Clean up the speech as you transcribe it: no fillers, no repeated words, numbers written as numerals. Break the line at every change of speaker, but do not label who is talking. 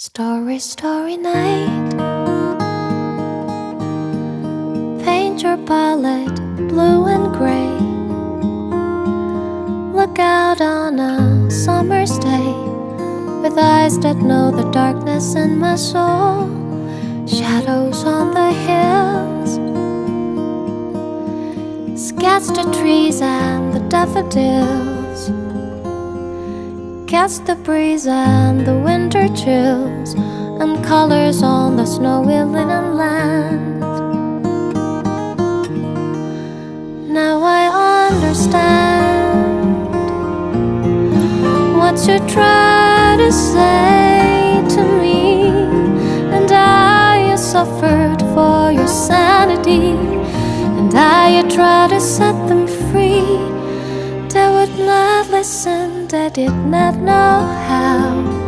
Starry, starry night. Paint your palette blue and gray. Look out on a summer's day with eyes that know the darkness in my soul. Shadows on the hills, sketch the trees and the daffodils, catch the breeze and the winter chills, and colors on the snowy linen land. Now I understand what you try to say to me, and I suffered for your sanity, and I try to set them free. They would not listen, they did not know how.